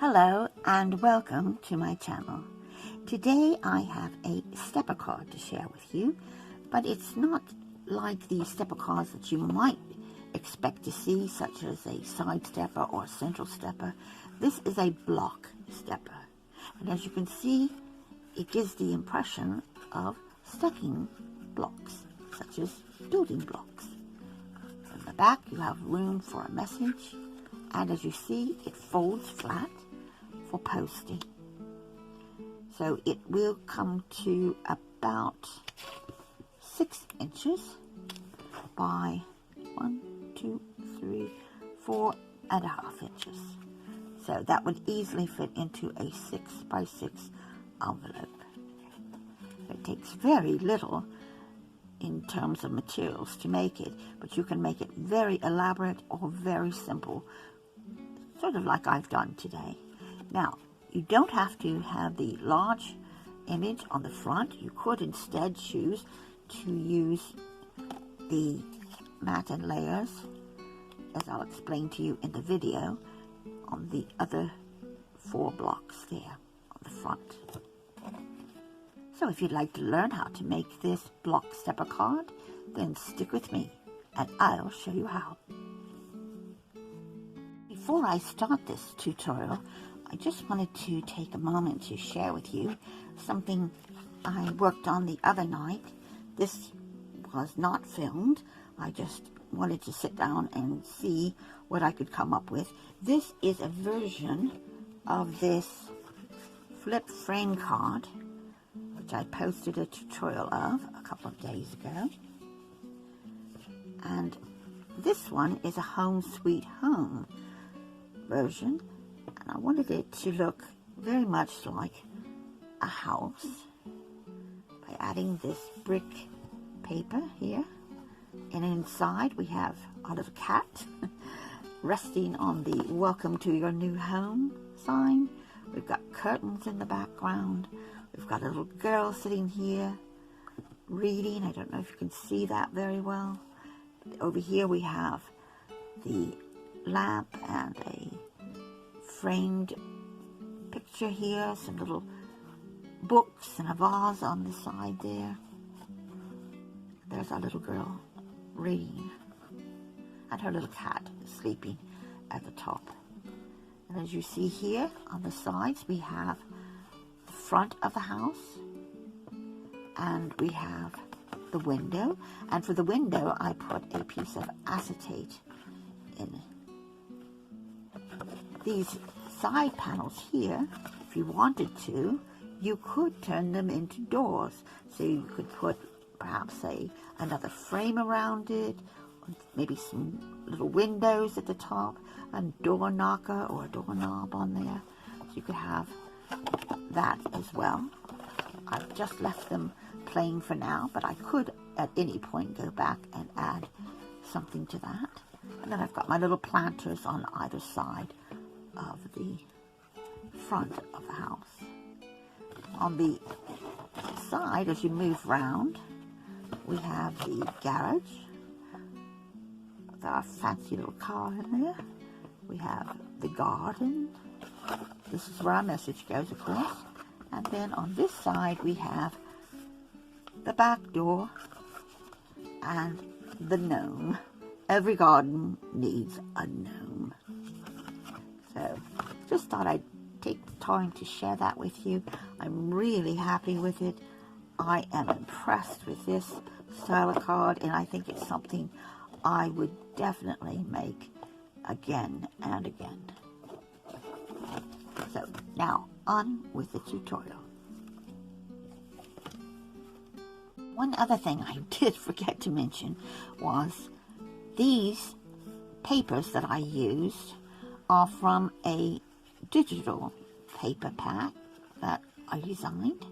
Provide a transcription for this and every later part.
Hello and welcome to my channel. Today I have a stepper card to share with you, but it's not like the stepper cards that you might expect to see, such as a side stepper or a central stepper. This is a block stepper, and as you can see, it gives the impression of stacking blocks, such as building blocks. In the back you have room for a message, and as you see, it folds flat for posting. So it will come to about 6 inches by 4.5 inches. So that would easily fit into a 6 by 6 envelope. It takes very little in terms of materials to make it, but you can make it very elaborate or very simple, sort of like I've done today. Now, you don't have to have the large image on the front. You could instead choose to use the mat and layers, as I'll explain to you in the video, on the other 4 blocks there on the front. So if you'd like to learn how to make this block stepper card, then stick with me and I'll show you how. Before I start this tutorial, I just wanted to take a moment to share with you something I worked on the other night. This was not filmed. I just wanted to sit down and see what I could come up with. This is a version of this flip frame card, which I posted a tutorial of a couple of days ago. And this one is a home sweet home version, and I wanted it to look very much like a house by adding this brick paper here. And inside we have our little cat resting on the welcome to your new home sign. We've got curtains in the background. We've got a little girl sitting here reading. I don't know if you can see that very well. Over here we have the lamp and a framed picture here, some little books and a vase on the side there. There's our little girl reading, and her little cat sleeping at the top. And as you see here on the sides, we have the front of the house, and we have the window. And for the window, I put a piece of acetate in it. These side panels here, if you wanted to, you could turn them into doors. So you could put perhaps another frame around it, maybe some little windows at the top, a door knocker or a doorknob on there. So you could have that as well. I've just left them plain for now, but I could at any point go back and add something to that. And then I've got my little planters on either side of the front of the house. On the side, as you move round, we have the garage with our fancy little car in there. We have the garden. This is where our message goes, of course. And then on this side, we have the back door and the gnome. Every garden needs a gnome. So just thought I'd take the time to share that with you. I'm really happy with it. I am impressed with this style of card, and I think it's something I would definitely make again and again. So now on with the tutorial. One other thing I did forget to mention was these papers that I used are from a digital paper pack that I designed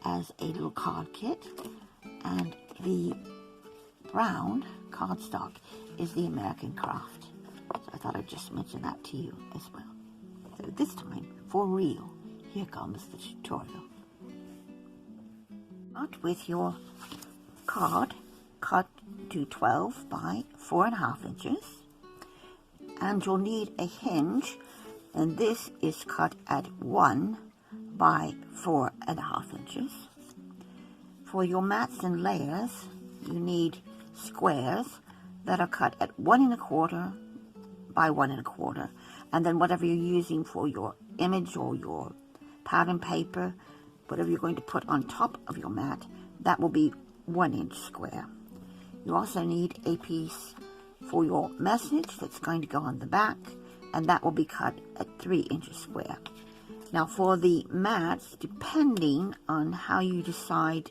as a little card kit, and the brown cardstock is the American Craft. So I thought I'd just mention that to you as well. So this time, for real, here comes the tutorial. Start with your card cut to 12 by 4.5 inches, and you'll need a hinge And this is cut at 1 by 4.5 inches. For your mats and layers, you need squares that are cut at 1.25 by 1.25. And then whatever you're using for your image or your pattern paper, whatever you're going to put on top of your mat, that will be 1 inch square. You also need a piece for your message that's going to go on the back, and that will be cut at 3 inches square. Now for the mats, depending on how you decide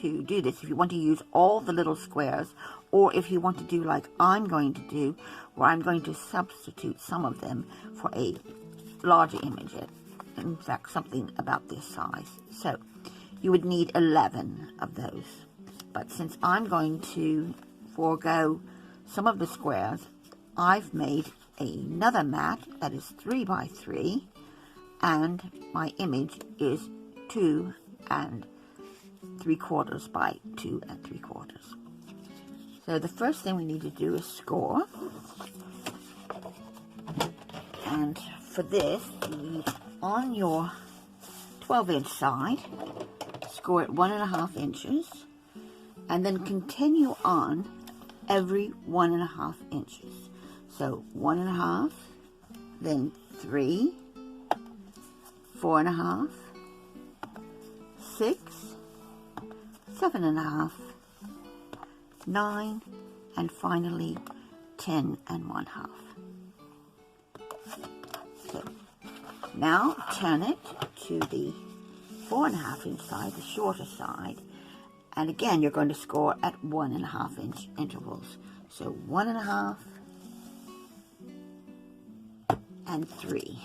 to do this, if you want to use all the little squares, or if you want to do like I'm going to do, where I'm going to substitute some of them for a larger image, in fact something about this size. So you would need 11 of those. But since I'm going to forego some of the squares, I've made another mat that is 3 by 3, and my image is 2 3/4 by 2 3/4. So the first thing we need to do is score. And for this, you need on your 12-inch side, score at 1.5 inches, and then continue on every 1.5 inches. So 1.5, then 3, 4.5, 6, 7.5, 9, and finally 10.5. So now turn it to the 4.5 inch side, the shorter side, and again you're going to score at 1.5 inch intervals. So 1.5 and 3.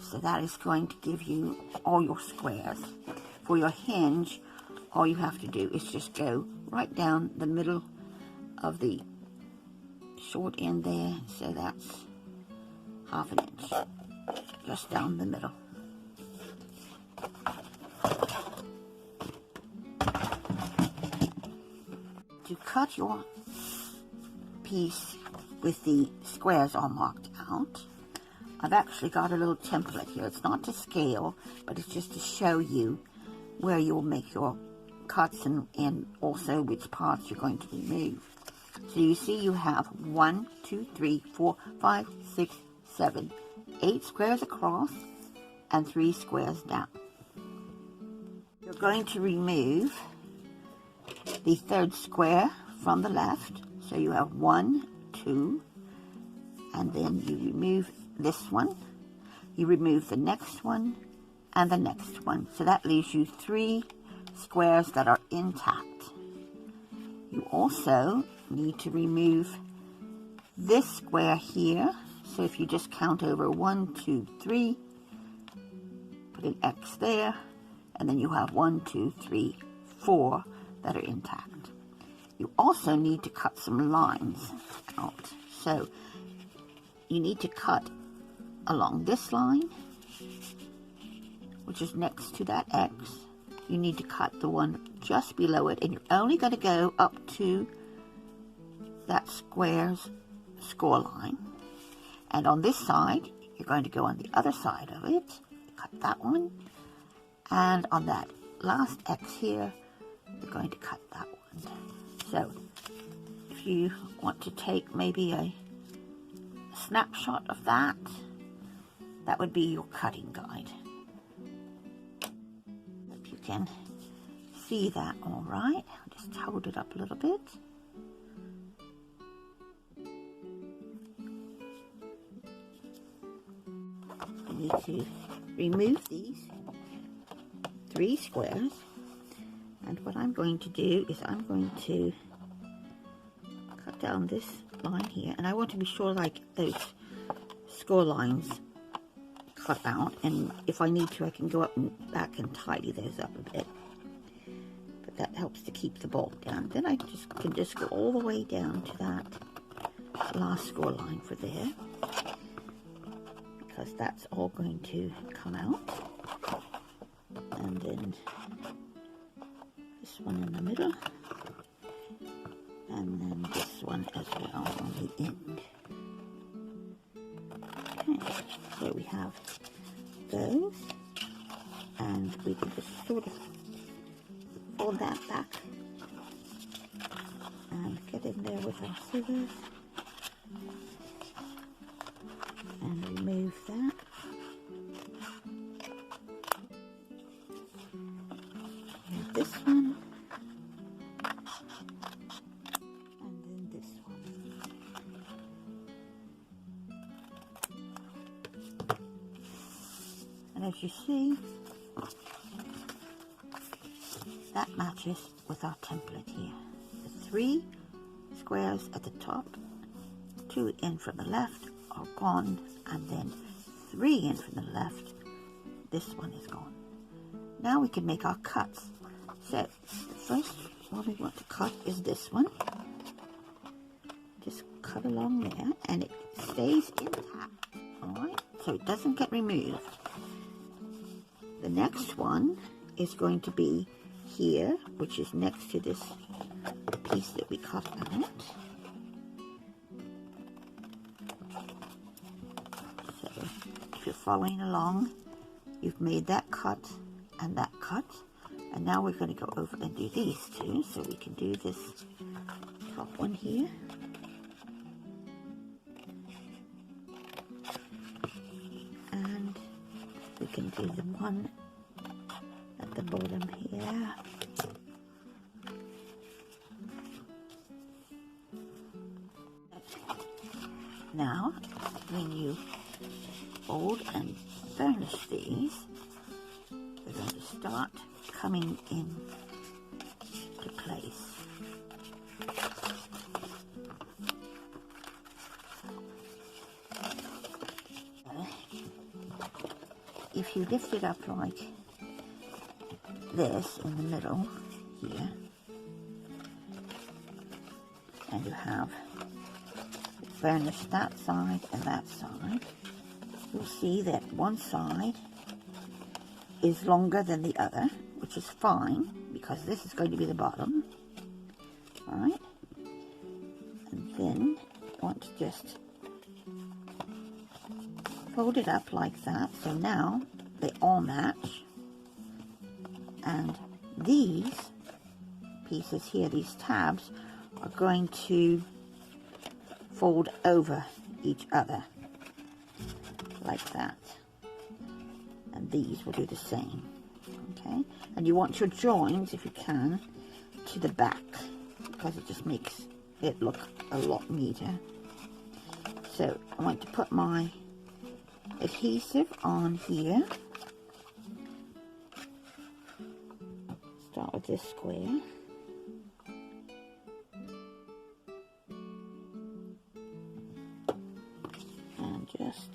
So that is going to give you all your squares. For your hinge, all you have to do is just go right down the middle of the short end there. So that's 1/2 inch, just down the middle. To cut your piece with the squares all marked out, I've actually got a little template here. It's not to scale, but it's just to show you where you'll make your cuts and also which parts you're going to remove. So you see you have 1, 2, 3, 4, 5, 6, 7, 8 squares across and 3 squares down. You're going to remove the third square from the left. So you have 1, 2, and then you remove this one, you remove the next one, and the next one. So that leaves you 3 squares that are intact. You also need to remove this square here. So if you just count over 1, 2, 3, put an X there, and then you have 1, 2, 3, 4 that are intact. You also need to cut some lines out. So you need to cut along this line, which is next to that X. You need to cut the one just below it, and you're only going to go up to that square's score line. And on this side, you're going to go on the other side of it, cut that one, and on that last X here, you're going to cut that one. So if you want to take maybe a snapshot of that, that would be your cutting guide. Hope you can see that all right. I'll just hold it up a little bit. I need to remove these 3 squares, and what I'm going to do is I'm going to cut down this line here, and I want to be sure like those score lines cut out, and if I need to I can go up and back and tidy those up a bit, but that helps to keep the bulk down. Then I can just go all the way down to that last score line for there, because that's all going to come out, and then this one in the middle, and then this one as well on the So we have those, and we can just sort of fold that back and get in there with our scissors and remove that. Here's this one, and then this one. And as you see, that matches with our template here. The 3 squares at the top, 2 in from the left are gone, and then 3 in from the left, this one is gone. Now we can make our cuts. So the first one we want to cut is this one. Just cut along there, and it stays intact, alright? So it doesn't get removed. The next one is going to be here, which is next to this piece that we cut out. So if you're following along, you've made that cut and that cut, and now we're going to go over and do these two. So we can do this top one here, and we can do the one at the bottom here. Now, when you fold and furnish these, they're going to start coming in to place. If you lift it up like this in the middle here, and you have furnished that side and that side, you'll see that one side is longer than the other, which is fine because this is going to be the bottom. Alright, and then I want to just fold it up like that, so now they all match, and these pieces here, these tabs, are going to fold over each other like that, and these will do the same. Okay, and you want your joins, if you can, to the back because it just makes it look a lot neater. So I want to put my adhesive on here. Start with this square. And just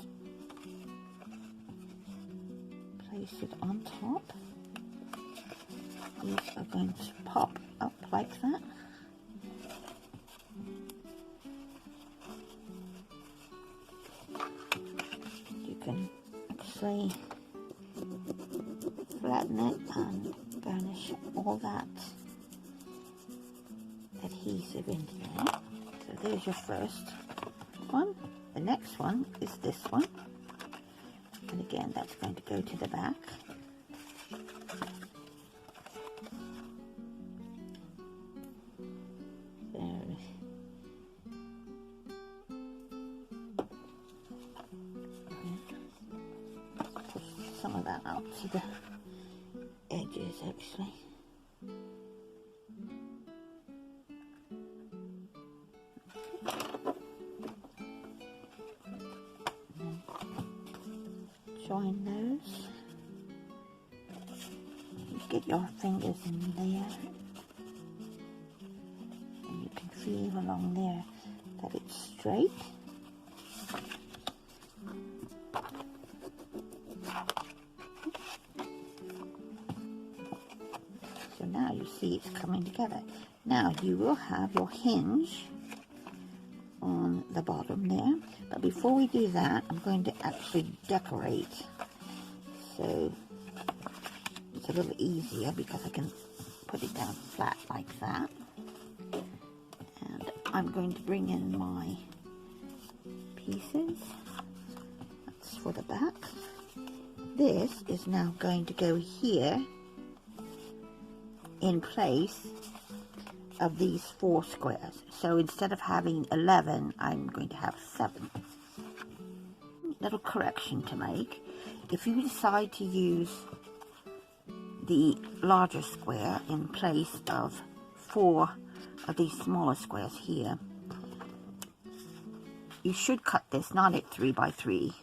place it on top. These are going to pop up like that. You can actually flatten it and burnish all that adhesive into there. So there's your first one. The next one is this one, and again that's going to go to the back. Push some of that out to the edges actually. Join those. You get your fingers in there, and you can feel along there that it's straight. So now you see it's coming together. Now you will have your hinge on the bottom there, but before we do that, I'm going to actually decorate, so it's a little easier because I can put it down flat like that. And I'm going to bring in my pieces. Let's for the back. This is now going to go here in place of these 4 squares. So instead of having 11, I'm going to have 7. Little correction to make. If you decide to use the larger square in place of 4 of these smaller squares here, you should cut this not at 3 by 3,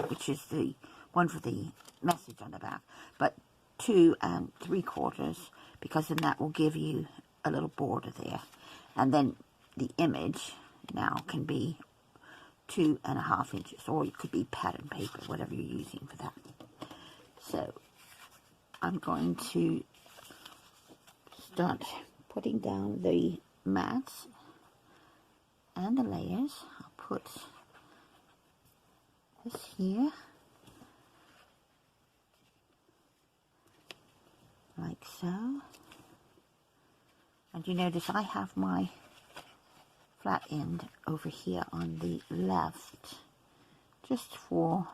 which is the one for the message on the back, but 2 3/4, because then that will give you a little border there. And then the image now can be 2.5 inches, or it could be pattern paper, whatever you're using for that. So I'm going to start putting down the mats and the layers. I'll put this here, like so. And you notice I have my flat end over here on the left, just for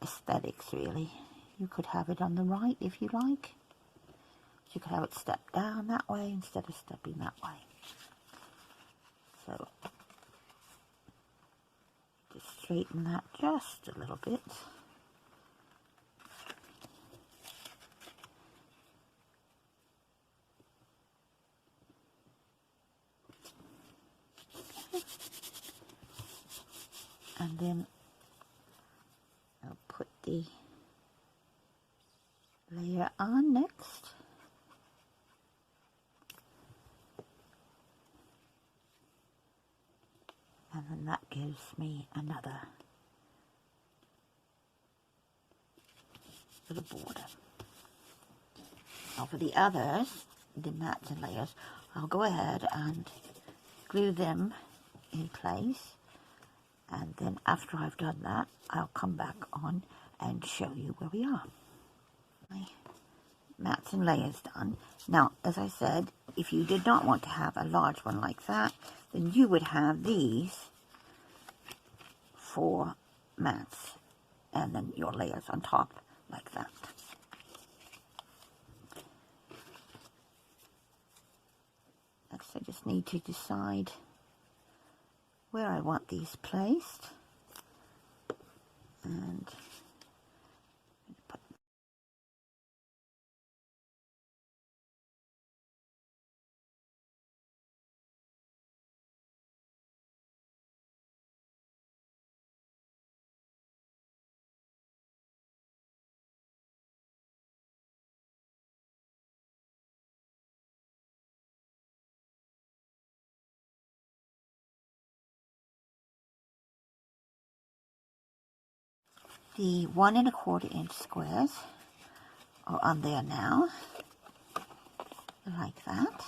aesthetics really. You could have it on the right if you like. You could have it step down that way instead of stepping that way. So just straighten that just a little bit. And then I'll put the layer on next. And then that gives me another little border. Now for the others, the mats and layers, I'll go ahead and glue them in place. And then after I've done that, I'll come back on and show you where we are. My mats and layers done. Now, as I said, if you did not want to have a large one like that, then you would have these 4 mats and then your layers on top like that. Next, I just need to decide where I want these placed, and put the 1 1/4 inch squares are on there now, like that.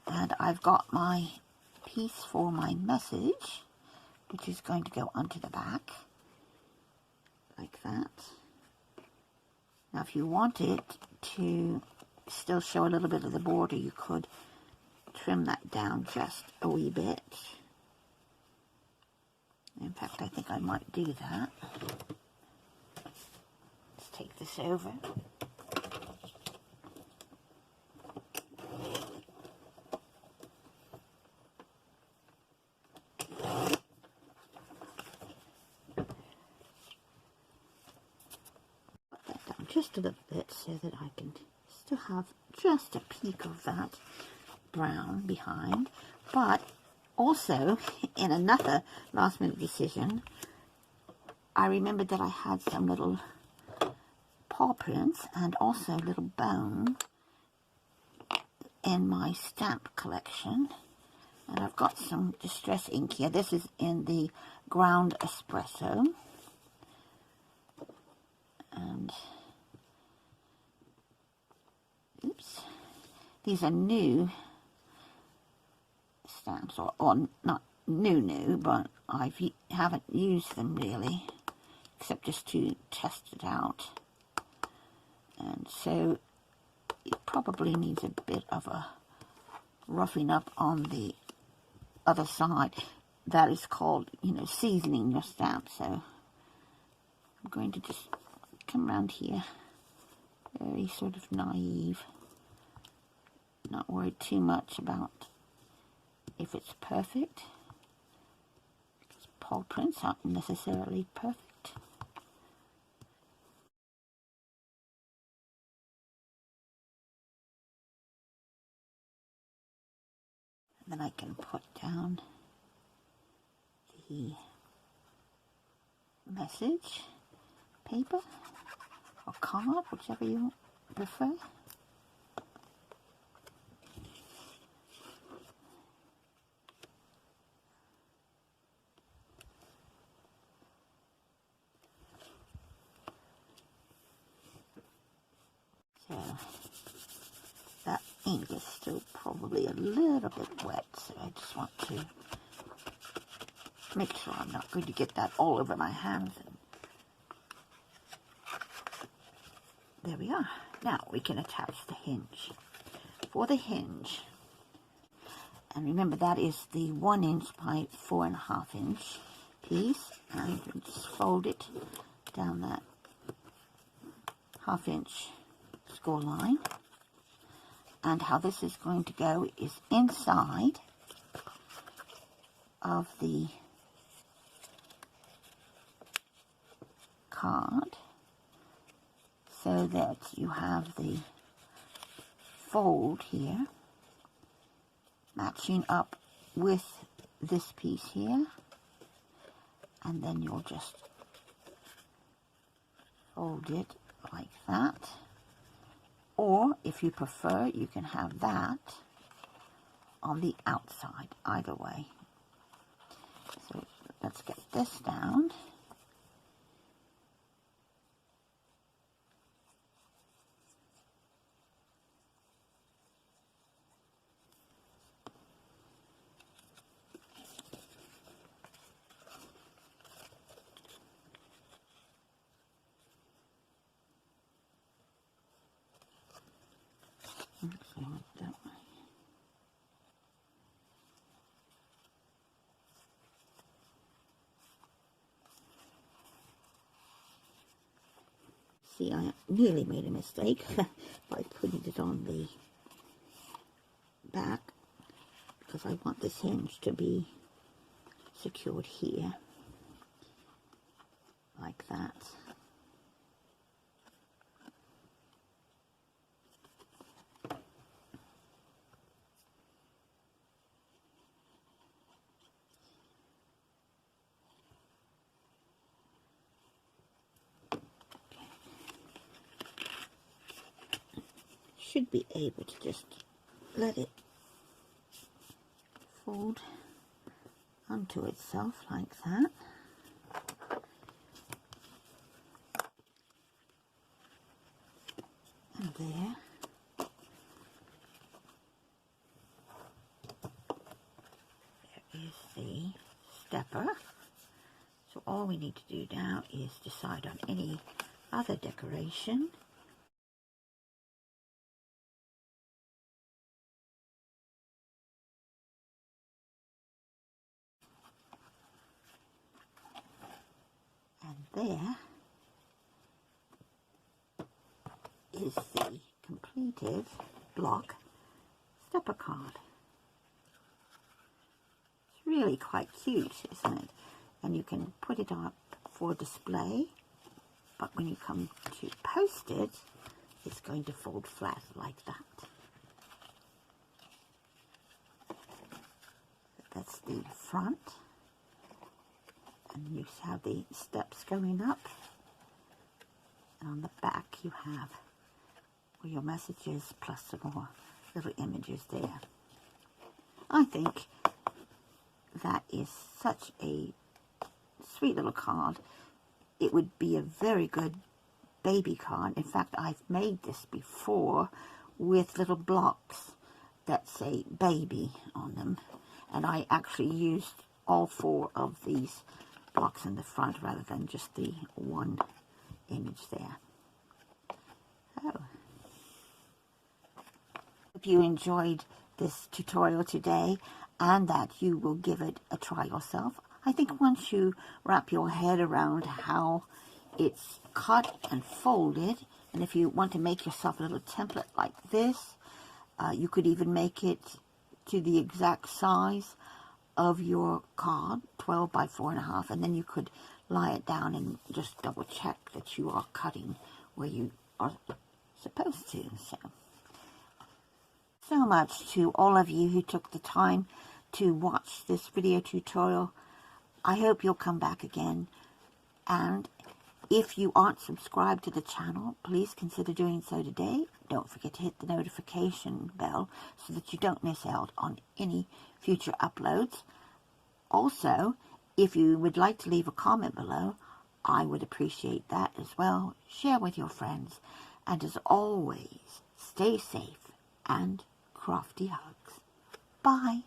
And I've got my piece for my message, which is going to go onto the back, like that. Now if you wanted to still show a little bit of the border, you could trim that down just a wee bit. In fact, I think I might do that. Let's take this over. Put that down just a little bit so that I can still have just a peak of that brown behind. But also, in another last minute decision, I remembered that I had some little paw prints and also a little bone in my stamp collection. And I've got some distress ink here. This is in the ground espresso. And, oops, these are new stamps, or not new, but I haven't used them really, except just to test it out. And so it probably needs a bit of a roughing up on the other side. that is called, you know, seasoning your stamp. So I'm going to just come around here, very sort of naive, not worried too much about if it's perfect, because paw prints aren't necessarily perfect. And then I can put down the message paper or card, whichever you prefer. So that ink is still probably a little bit wet, so I just want to make sure I'm not going to get that all over my hands. And there we are. Now we can attach the hinge. For the hinge, and remember that is the 1 inch by 4.5 inch piece, and just fold it down that 1/2 inch score line. And how this is going to go is inside of the card, so that you have the fold here matching up with this piece here, and then you'll just fold it like that. Or if you prefer, you can have that on the outside, either way. So let's get this down. That way. See, I nearly made a mistake by putting it on the back, because I want this hinge to be secured here, like that. Should be able to just let it fold onto itself like that. And there. There is the stepper. So all we need to do now is decide on any other decoration. And there is the completed block stepper card. It's really quite cute, isn't it? And you can put it up for display, but when you come to post it, it's going to fold flat like that. That's the front. And you have the steps going up, and on the back you have your messages plus some more little images there. I think that is such a sweet little card. It would be a very good baby card. In fact, I've made this before with little blocks that say baby on them, and I actually used all 4 of these blocks in the front rather than just the one image there. Oh. Hope you enjoyed this tutorial today, and that you will give it a try yourself. I think once you wrap your head around how it's cut and folded, and if you want to make yourself a little template like this, you could even make it to the exact size of your card, 12 by 4.5, and then you could lie it down and just double check that you are cutting where you are supposed to. So much to all of you who took the time to watch this video tutorial. I hope you'll come back again, and if you aren't subscribed to the channel, please consider doing so today. Don't forget to hit the notification bell so that you don't miss out on any future uploads. Also, if you would like to leave a comment below, I would appreciate that as well. Share with your friends. And as always, stay safe and crafty hugs. Bye.